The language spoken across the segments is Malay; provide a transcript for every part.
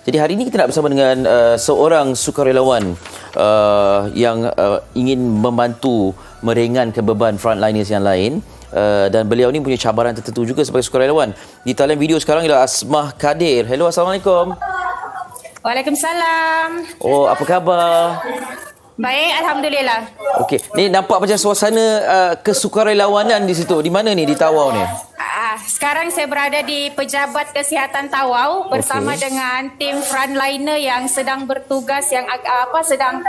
Jadi hari ini kita nak bersama dengan seorang sukarelawan yang ingin membantu meringankan beban frontliners yang lain. Dan beliau ni punya cabaran tertentu juga sebagai sukarelawan. Di talian video sekarang ialah Asmah Kadir. Hello, Assalamualaikum. Waalaikumsalam. Oh, apa khabar? Baik, Alhamdulillah. Okey, ni nampak macam suasana kesukarelawanan di situ. Di mana ni, di Tawau ni? Sekarang saya berada di Pejabat Kesihatan Tawau bersama dengan tim frontliner yang sedang bertugas, yang sedang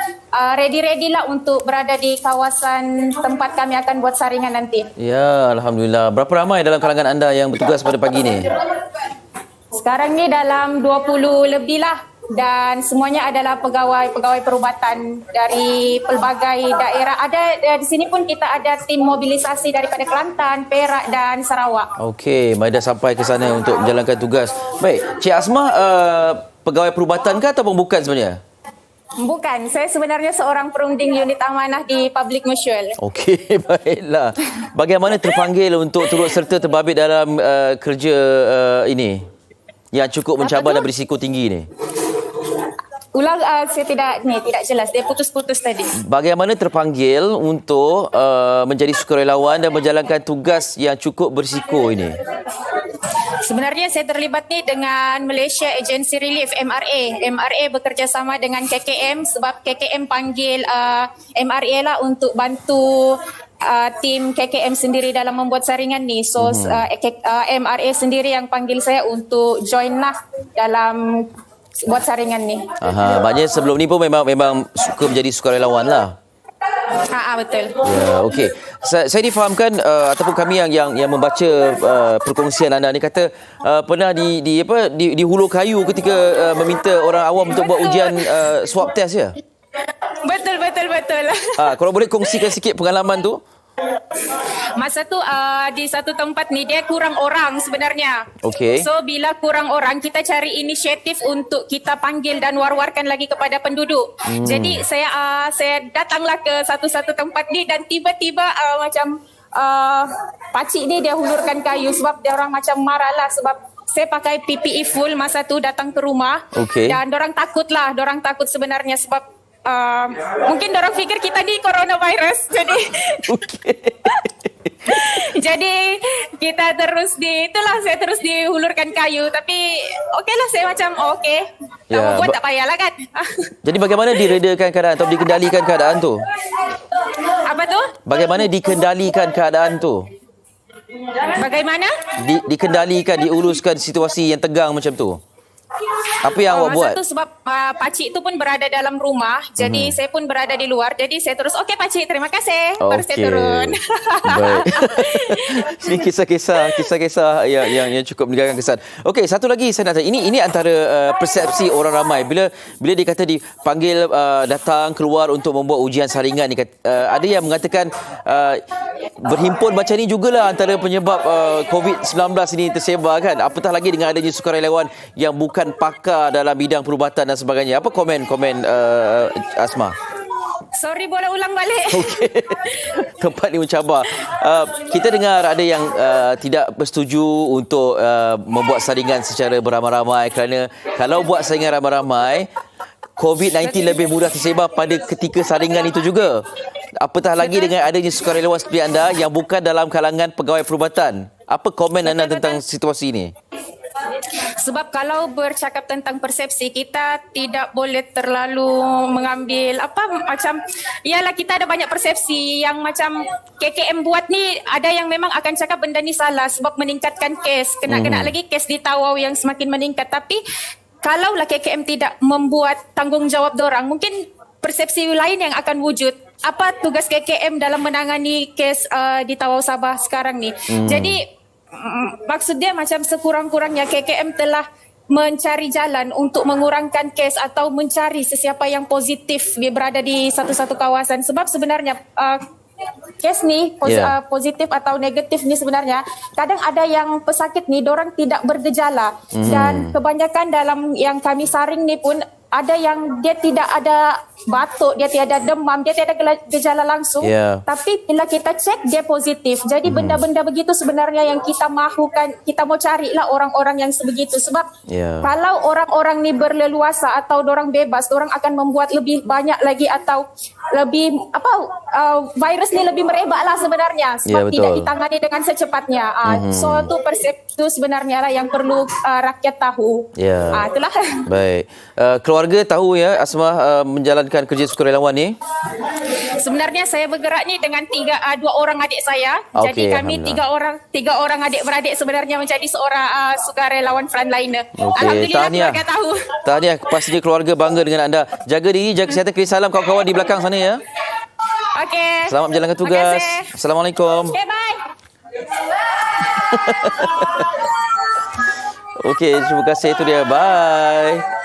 ready lah untuk berada di kawasan tempat kami akan buat saringan nanti. Ya, Alhamdulillah. Berapa ramai dalam kalangan anda yang bertugas pada pagi ni? Sekarang ni dalam 20 lebih lah. Dan semuanya adalah pegawai perubatan dari pelbagai daerah. Ada di sini pun kita ada tim mobilisasi daripada Kelantan, Perak dan Sarawak. Okey, mari dah sampai ke sana untuk menjalankan tugas. Baik, Cik Asmah pegawai perubatan ke ataupun bukan sebenarnya? Bukan, saya sebenarnya seorang perunding unit amanah di Public Mutual. Okey, baiklah. Bagaimana terpanggil untuk turut serta terbabit dalam kerja ini yang cukup mencabar dan berisiko tinggi ni? Ulang, saya tidak jelas. Dia putus-putus tadi. Bagaimana terpanggil untuk menjadi sukarelawan dan menjalankan tugas yang cukup berisiko ini? Sebenarnya saya terlibat ni dengan Malaysia Agency Relief, MRA. MRA bekerjasama dengan KKM sebab KKM panggil MRA lah untuk bantu tim KKM sendiri dalam membuat saringan ni. So MRA sendiri yang panggil saya untuk join lah dalam buat saringan ni. Maknanya sebelum ni pun memang suka menjadi sukarelawan lah. Betul. Ya, okey. Saya difahamkan ataupun kami yang membaca perkongsian anda ni kata pernah di Hulu Kayu ketika meminta orang awam untuk buat ujian swab test ya? Betul. Kalau boleh kongsikan sikit pengalaman tu. Masa tu di satu tempat ni dia kurang orang sebenarnya. Okey. So bila kurang orang, kita cari inisiatif untuk kita panggil dan war-warkan lagi kepada penduduk. Jadi saya datanglah ke satu-satu tempat ni dan tiba-tiba pakcik ni dia hulurkan kayu sebab dia orang macam marah lah sebab saya pakai PPE full masa tu datang ke rumah. Okay. Dan dorang takut sebenarnya sebab mungkin dorang fikir kita ni coronavirus. Jadi jadi kita saya terus dihulurkan kayu. Tapi okeylah, saya macam okey. Tak mau buat tak payahlah kan. Jadi bagaimana diredakan keadaan atau dikendalikan keadaan tu? Apa tu? Bagaimana dikendalikan keadaan tu? Bagaimana? Dikendalikan, diuruskan situasi yang tegang macam tu. Apa yang awak buat? Masa tu sebab pakcik tu pun berada dalam rumah. Jadi saya pun berada di luar. Jadi saya terus, okey pakcik, terima kasih. Baru saya turun. Baik. Ini kisah-kisah yang cukup meninggalkan kesan. Okey, satu lagi saya nak tanya. Ini antara persepsi orang ramai. Bila dia kata dipanggil datang keluar untuk membuat ujian saringan ni, ada yang mengatakan berhimpun macam ni jugalah antara penyebab COVID-19 ini tersebar kan. Apatah lagi dengan adanya sukarelawan yang bukan pakar dalam bidang perubatan dan sebagainya. Apa komen Asmah? Sorry, boleh ulang balik. Okey. Tempat ni mencabar. Kita dengar ada yang tidak bersetuju untuk membuat saringan secara beramai-ramai kerana kalau buat saringan ramai-ramai, COVID-19 lebih mudah tersebar pada ketika saringan itu juga. Apatah lagi dengan adanya sukarelawan seperti anda yang bukan dalam kalangan pegawai perubatan. Apa komen anda tentang situasi ini? Sebab kalau bercakap tentang persepsi, kita tidak boleh terlalu mengambil ialah kita ada banyak persepsi yang macam KKM buat ni, ada yang memang akan cakap benda ni salah sebab meningkatkan kes, kena lagi kes di Tawau yang semakin meningkat. Tapi kalaulah KKM tidak membuat tanggungjawab dorang, mungkin persepsi lain yang akan wujud. Apa tugas KKM dalam menangani kes di Tawau Sabah sekarang ni? Jadi maksud dia macam sekurang-kurangnya KKM telah mencari jalan untuk mengurangkan kes atau mencari sesiapa yang positif dia berada di satu-satu kawasan. Sebab sebenarnya kes ni positif atau negatif ni sebenarnya kadang ada yang pesakit ni dorang tidak bergejala. Dan kebanyakan dalam yang kami saring ni pun ada yang dia tidak ada batuk, dia tidak ada demam, dia tidak ada gejala langsung. Ya. Tapi bila kita cek dia positif. Jadi benda-benda begitu sebenarnya yang kita mahukan, kita mau carilah orang-orang yang sebegitu. Sebab kalau orang-orang ni berleluasa atau dorang bebas, dorang akan membuat lebih banyak lagi atau lebih virus ni lebih merebak lah sebenarnya. Sebab tidak ditangani dengan secepatnya. So tu persepsi tu sebenarnya lah yang perlu rakyat tahu. Itulah. Baik. Keluarga tahu ya Asmah menjalankan kerja sukarelawan ni? Sebenarnya saya bergerak ni dengan 2 orang adik saya. Jadi kami 3 orang adik-beradik sebenarnya menjadi seorang sukarelawan frontliner. Alhamdulillah keluarga tahu. Tahniah, pastinya keluarga bangga dengan anda. Jaga diri, jaga kesihatan, kirim salam kawan-kawan di belakang sana ya. Okey. Selamat menjalankan tugas. Assalamualaikum. Okay, bye. Okey, terima kasih, itu dia. Bye.